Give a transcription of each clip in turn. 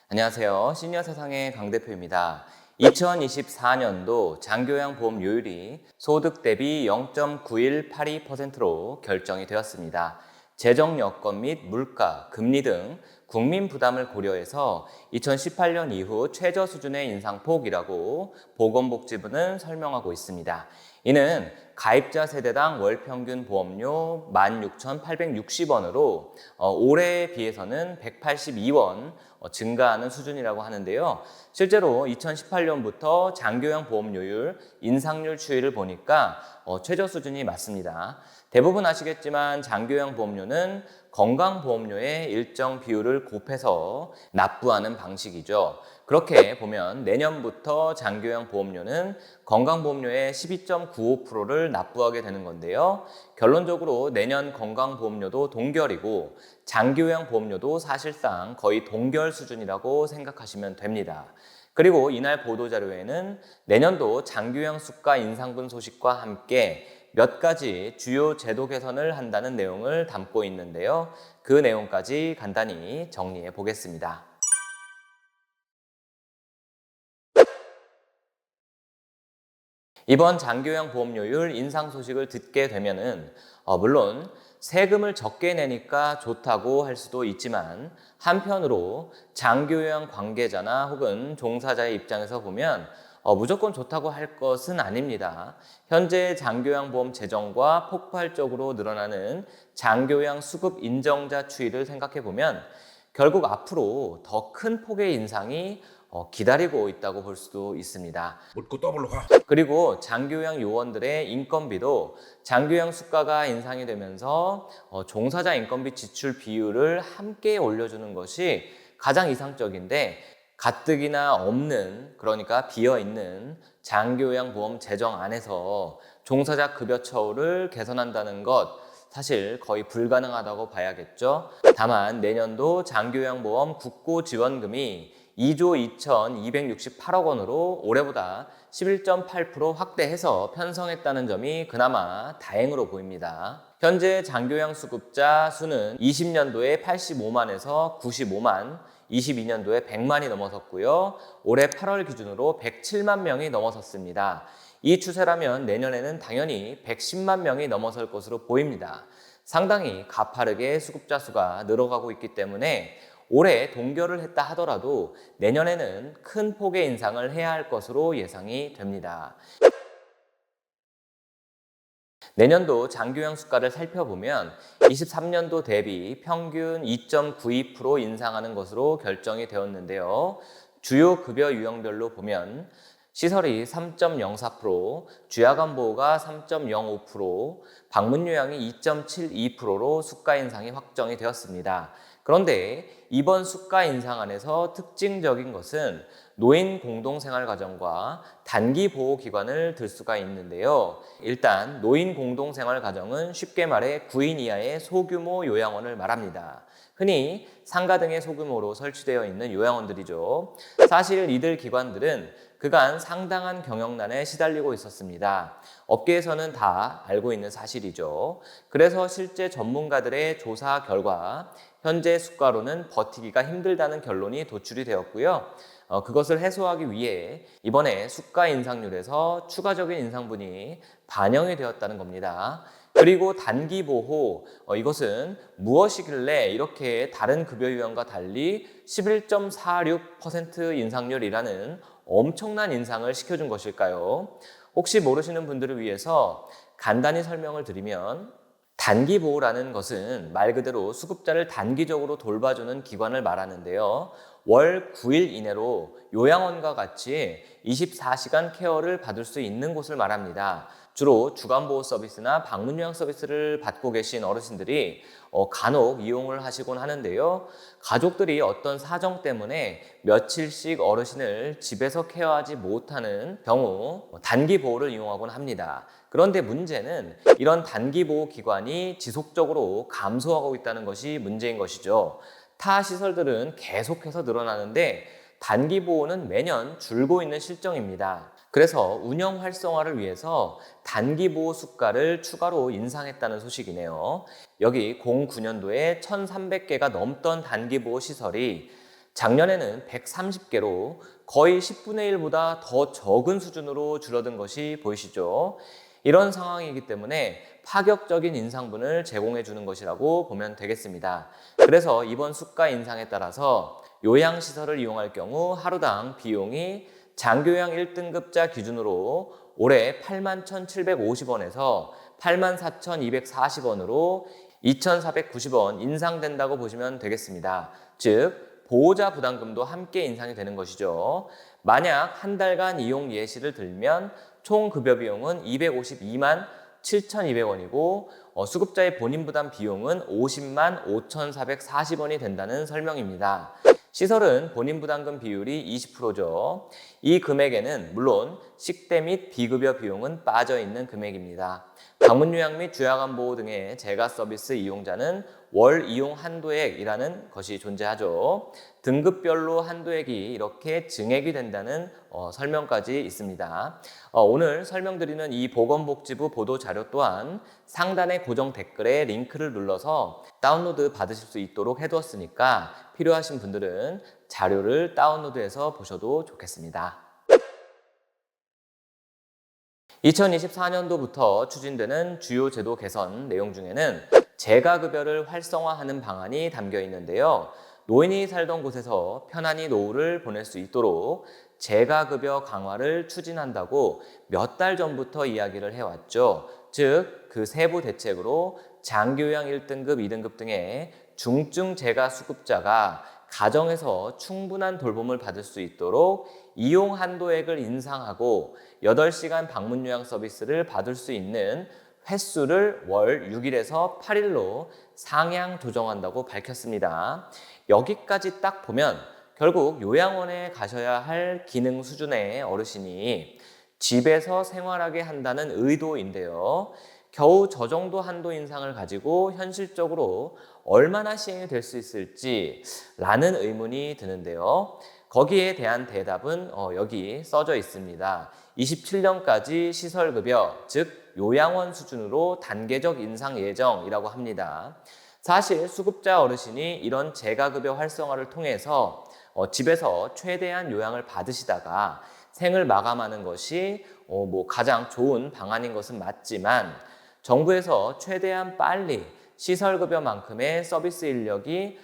안녕하세요. 시니어 세상의 강 대표입니다. 2024년도 장교양보험료율이 소득 대비 0.9182%로 결정이 되었습니다. 재정 여건 및 물가, 금리 등 국민 부담을 고려해서 2018년 이후 최저 수준의 인상폭이라고 보건복지부는 설명하고 있습니다. 이는 가입자 세대당 월 평균 보험료 16,860원으로 올해에 비해서는 182원 증가하는 수준이라고 하는데요. 실제로 2018년부터 장교양 보험료율 인상률 추이를 보니까 최저 수준이 맞습니다. 대부분 아시겠지만 장교양 보험료는 건강보험료의 일정 비율을 곱해서 납부하는 방식이죠. 그렇게 보면 내년부터 장교양 보험료는 건강보험료의 12.95%를 납부하게 되는 건데요. 결론적으로 내년 건강보험료도 동결이고 장교양 보험료도 사실상 거의 동결 수준이라고 생각하시면 됩니다. 그리고 이날 보도자료에는 내년도 장교양 수가 인상분 소식과 함께 몇 가지 주요 제도 개선을 한다는 내용을 담고 있는데요. 그 내용까지 간단히 정리해 보겠습니다. 이번 장교양 보험료율 인상 소식을 듣게 되면은 물론 세금을 적게 내니까 좋다고 할 수도 있지만 한편으로 장교양 관계자나 혹은 종사자의 입장에서 보면 무조건 좋다고 할 것은 아닙니다. 현재 장교양보험 재정과 폭발적으로 늘어나는 장교양 수급 인정자 추이를 생각해 보면 결국 앞으로 더 큰 폭의 인상이 기다리고 있다고 볼 수도 있습니다. 묻고 더블로 가. 그리고 장교양 요원들의 인건비도 장교양 수가가 인상이 되면서 종사자 인건비 지출 비율을 함께 올려주는 것이 가장 이상적인데 가뜩이나 없는, 그러니까 비어있는 장교양 보험 재정 안에서 종사자 급여 처우를 개선한다는 것 사실 거의 불가능하다고 봐야겠죠. 다만 내년도 장교양보험 국고지원금이 2조 2,268억 원으로 올해보다 11.8% 확대해서 편성했다는 점이 그나마 다행으로 보입니다. 현재 장교양 수급자 수는 20년도에 85만에서 95만, 22년도에 100만이 넘어섰고요. 올해 8월 기준으로 107만 명이 넘어섰습니다. 이 추세라면 내년에는 당연히 110만 명이 넘어설 것으로 보입니다. 상당히 가파르게 수급자 수가 늘어가고 있기 때문에 올해 동결을 했다 하더라도 내년에는 큰 폭의 인상을 해야 할 것으로 예상이 됩니다. 내년도 장교양 수가를 살펴보면 23년도 대비 평균 2.92% 인상하는 것으로 결정이 되었는데요. 주요 급여 유형별로 보면 시설이 3.04%, 주야간 보호가 3.05%, 방문 요양이 2.72%로 수가 인상이 확정이 되었습니다. 그런데 이번 수가 인상 안에서 특징적인 것은 노인 공동생활가정과 단기 보호기관을 들 수가 있는데요. 일단 노인 공동생활가정은 쉽게 말해 9인 이하의 소규모 요양원을 말합니다. 흔히 상가 등의 소규모로 설치되어 있는 요양원들이죠. 사실 이들 기관들은 그간 상당한 경영난에 시달리고 있었습니다. 업계에서는 다 알고 있는 사실이죠. 그래서 실제 전문가들의 조사 결과 현재 수가로는 버티기가 힘들다는 결론이 도출이 되었고요. 그것을 해소하기 위해 이번에 수가 인상률에서 추가적인 인상분이 반영이 되었다는 겁니다. 그리고 단기 보호, 이것은 무엇이길래 이렇게 다른 급여 유형과 달리 11.46% 인상률이라는 엄청난 인상을 시켜준 것일까요? 혹시 모르시는 분들을 위해서 간단히 설명을 드리면 단기 보호라는 것은 말 그대로 수급자를 단기적으로 돌봐주는 기관을 말하는데요. 월 9일 이내로 요양원과 같이 24시간 케어를 받을 수 있는 곳을 말합니다. 주로 주간보호 서비스나 방문요양 서비스를 받고 계신 어르신들이 간혹 이용을 하시곤 하는데요. 가족들이 어떤 사정 때문에 며칠씩 어르신을 집에서 케어하지 못하는 경우 단기 보호를 이용하곤 합니다. 그런데 문제는 이런 단기 보호 기관이 지속적으로 감소하고 있다는 것이 문제인 것이죠. 타 시설들은 계속해서 늘어나는데 단기 보호는 매년 줄고 있는 실정입니다. 그래서 운영 활성화를 위해서 단기 보호 수가를 추가로 인상했다는 소식이네요. 여기 09년도에 1,300개가 넘던 단기 보호 시설이 작년에는 130개로 거의 10분의 1보다 더 적은 수준으로 줄어든 것이 보이시죠? 이런 상황이기 때문에 파격적인 인상분을 제공해 주는 것이라고 보면 되겠습니다. 그래서 이번 수가 인상에 따라서 요양시설을 이용할 경우 하루당 비용이 장교양 1등급자 기준으로 올해 81,750원에서 84,240원으로 2,490원 인상된다고 보시면 되겠습니다. 즉, 보호자 부담금도 함께 인상이 되는 것이죠. 만약 한 달간 이용 예시를 들면 총 급여 비용은 252만 7,200원이고 수급자의 본인 부담 비용은 50만 5,440원이 된다는 설명입니다. 시설은 본인 부담금 비율이 20%죠. 이 금액에는 물론 식대 및 비급여 비용은 빠져 있는 금액입니다. 방문 요양 및 주야간 보호 등의 재가 서비스 이용자는 월 이용 한도액이라는 것이 존재하죠. 등급별로 한도액이 이렇게 증액이 된다는 설명까지 있습니다. 오늘 설명드리는 이 보건복지부 보도 자료 또한 상단의 고정 댓글에 링크를 눌러서 다운로드 받으실 수 있도록 해두었으니까 필요하신 분들은 자료를 다운로드해서 보셔도 좋겠습니다. 2024년도부터 추진되는 주요 제도 개선 내용 중에는 재가급여를 활성화하는 방안이 담겨 있는데요. 노인이 살던 곳에서 편안히 노후를 보낼 수 있도록 재가급여 강화를 추진한다고 몇 달 전부터 이야기를 해왔죠. 즉, 그 세부 대책으로 장교양 1등급, 2등급 등의 중증 재가 수급자가 가정에서 충분한 돌봄을 받을 수 있도록 이용 한도액을 인상하고 8시간 방문 요양 서비스를 받을 수 있는 횟수를 월 6일에서 8일로 상향 조정한다고 밝혔습니다. 여기까지 딱 보면 결국 요양원에 가셔야 할 기능 수준의 어르신이 집에서 생활하게 한다는 의도인데요. 겨우 저 정도 한도 인상을 가지고 현실적으로 얼마나 시행이 될 수 있을지 라는 의문이 드는데요. 거기에 대한 대답은 여기 써져 있습니다. 27년까지 시설급여, 즉 요양원 수준으로 단계적 인상 예정이라고 합니다. 사실 수급자 어르신이 이런 재가급여 활성화를 통해서 집에서 최대한 요양을 받으시다가 생을 마감하는 것이 가장 좋은 방안인 것은 맞지만 정부에서 최대한 빨리 시설급여만큼의 서비스 인력이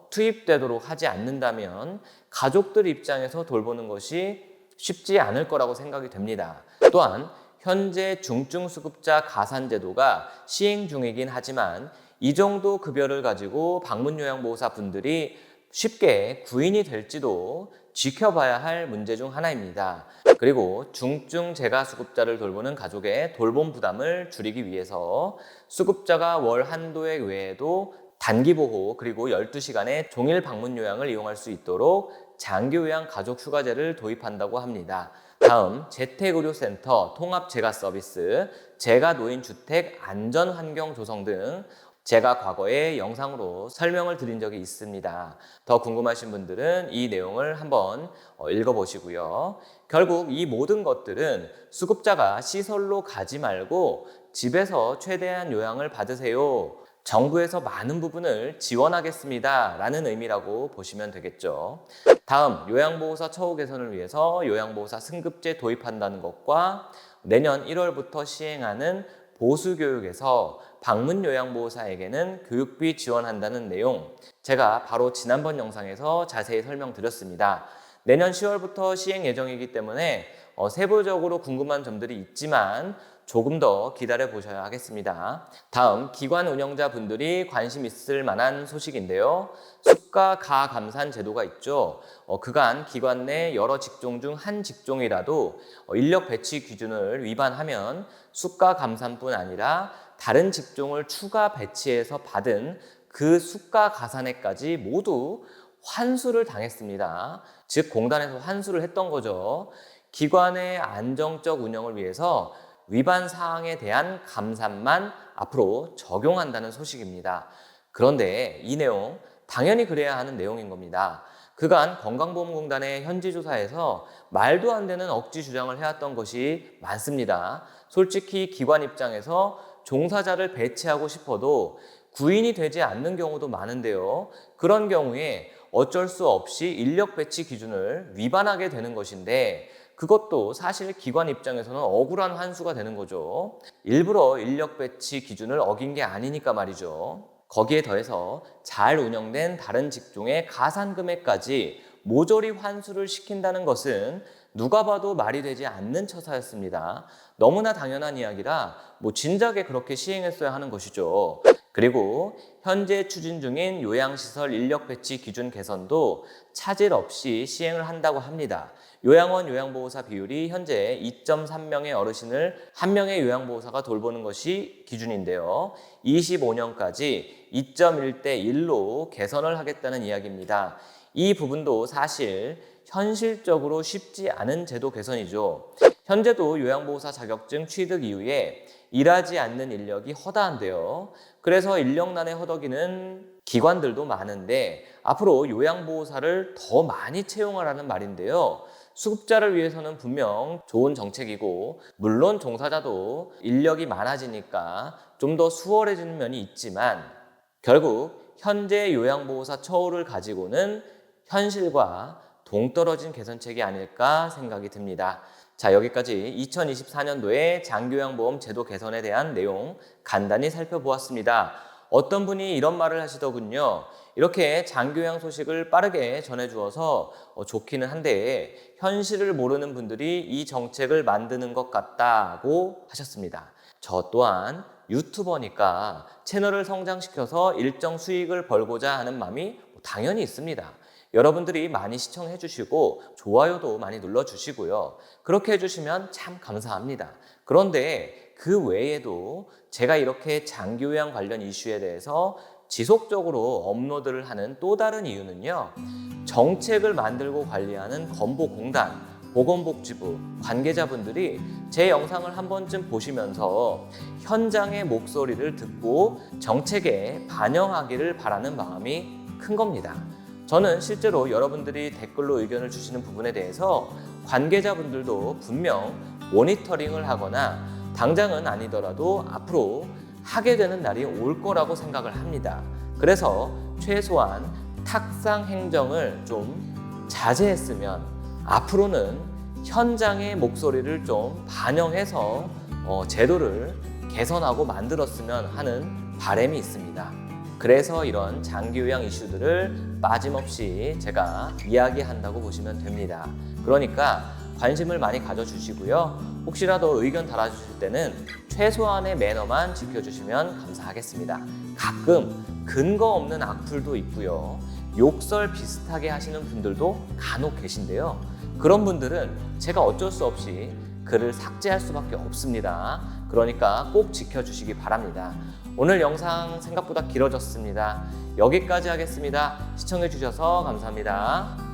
투입되도록 하지 않는다면 가족들 입장에서 돌보는 것이 쉽지 않을 거라고 생각이 됩니다. 또한 현재 중증수급자 가산제도가 시행 중이긴 하지만 이 정도 급여를 가지고 방문요양보호사 분들이 쉽게 구인이 될지도 지켜봐야 할 문제 중 하나입니다. 그리고 중증 재가수급자를 돌보는 가족의 돌봄 부담을 줄이기 위해서 수급자가 월 한도액 외에도 단기보호 그리고 12시간의 종일 방문 요양을 이용할 수 있도록 장기요양 가족휴가제를 도입한다고 합니다. 다음 재택의료센터, 통합재가서비스, 재가노인주택 안전환경 조성 등 제가 과거에 영상으로 설명을 드린 적이 있습니다. 더 궁금하신 분들은 이 내용을 한번 읽어보시고요. 결국 이 모든 것들은 수급자가 시설로 가지 말고 집에서 최대한 요양을 받으세요. 정부에서 많은 부분을 지원하겠습니다 라는 의미라고 보시면 되겠죠. 다음 요양보호사 처우 개선을 위해서 요양보호사 승급제 도입한다는 것과 내년 1월부터 시행하는 보수교육에서 방문 요양보호사에게는 교육비 지원한다는 내용, 제가 바로 지난번 영상에서 자세히 설명드렸습니다. 내년 10월부터 시행 예정이기 때문에 세부적으로 궁금한 점들이 있지만 조금 더 기다려 보셔야 하겠습니다. 다음 기관 운영자분들이 관심 있을 만한 소식인데요. 수가 가감산 제도가 있죠. 그간 기관 내 여러 직종 중 한 직종이라도 인력 배치 기준을 위반하면 수가 감산뿐 아니라 다른 직종을 추가 배치해서 받은 그 수가 가산액까지 모두 환수를 당했습니다. 즉 공단에서 환수를 했던 거죠. 기관의 안정적 운영을 위해서 위반 사항에 대한 감산만 앞으로 적용한다는 소식입니다. 그런데 이 내용 당연히 그래야 하는 내용인 겁니다. 그간 건강보험공단의 현지조사에서 말도 안 되는 억지 주장을 해왔던 것이 많습니다. 솔직히 기관 입장에서 종사자를 배치하고 싶어도 구인이 되지 않는 경우도 많은데요. 그런 경우에 어쩔 수 없이 인력 배치 기준을 위반하게 되는 것인데 그것도 사실 기관 입장에서는 억울한 환수가 되는 거죠. 일부러 인력 배치 기준을 어긴 게 아니니까 말이죠. 거기에 더해서 잘 운영된 다른 직종의 가산 금액까지 모조리 환수를 시킨다는 것은 누가 봐도 말이 되지 않는 처사였습니다. 너무나 당연한 이야기라 진작에 그렇게 시행했어야 하는 것이죠. 그리고 현재 추진 중인 요양시설 인력 배치 기준 개선도 차질 없이 시행을 한다고 합니다. 요양원 요양보호사 비율이 현재 2.3명의 어르신을 1명의 요양보호사가 돌보는 것이 기준인데요. 25년까지 2.1대 1로 개선을 하겠다는 이야기입니다. 이 부분도 사실 현실적으로 쉽지 않은 제도 개선이죠. 현재도 요양보호사 자격증 취득 이후에 일하지 않는 인력이 허다한데요. 그래서 인력난에 허덕이는 기관들도 많은데 앞으로 요양보호사를 더 많이 채용하라는 말인데요. 수급자를 위해서는 분명 좋은 정책이고 물론 종사자도 인력이 많아지니까 좀 더 수월해지는 면이 있지만 결국 현재 요양보호사 처우를 가지고는 현실과 동떨어진 개선책이 아닐까 생각이 듭니다. 자, 여기까지 2024년도에 장교양보험 제도 개선에 대한 내용 간단히 살펴보았습니다. 어떤 분이 이런 말을 하시더군요. 이렇게 장교양 소식을 빠르게 전해주어서 좋기는 한데 현실을 모르는 분들이 이 정책을 만드는 것 같다고 하셨습니다. 저 또한 유튜버니까 채널을 성장시켜서 일정 수익을 벌고자 하는 마음이 당연히 있습니다. 여러분들이 많이 시청해 주시고 좋아요도 많이 눌러 주시고요. 그렇게 해주시면 참 감사합니다. 그런데 그 외에도 제가 이렇게 장교양 관련 이슈에 대해서 지속적으로 업로드를 하는 또 다른 이유는요. 정책을 만들고 관리하는 건보공단, 보건복지부 관계자분들이 제 영상을 한 번쯤 보시면서 현장의 목소리를 듣고 정책에 반영하기를 바라는 마음이 큰 겁니다. 저는 실제로 여러분들이 댓글로 의견을 주시는 부분에 대해서 관계자분들도 분명 모니터링을 하거나 당장은 아니더라도 앞으로 하게 되는 날이 올 거라고 생각을 합니다. 그래서 최소한 탁상 행정을 좀 자제했으면 앞으로는 현장의 목소리를 좀 반영해서 제도를 개선하고 만들었으면 하는 바람이 있습니다. 그래서 이런 장기요양 이슈들을 빠짐없이 제가 이야기한다고 보시면 됩니다. 그러니까 관심을 많이 가져주시고요. 혹시라도 의견 달아주실 때는 최소한의 매너만 지켜주시면 감사하겠습니다. 가끔 근거 없는 악플도 있고요. 욕설 비슷하게 하시는 분들도 간혹 계신데요. 그런 분들은 제가 어쩔 수 없이 글을 삭제할 수밖에 없습니다. 그러니까 꼭 지켜주시기 바랍니다. 오늘 영상 생각보다 길어졌습니다. 여기까지 하겠습니다. 시청해주셔서 감사합니다.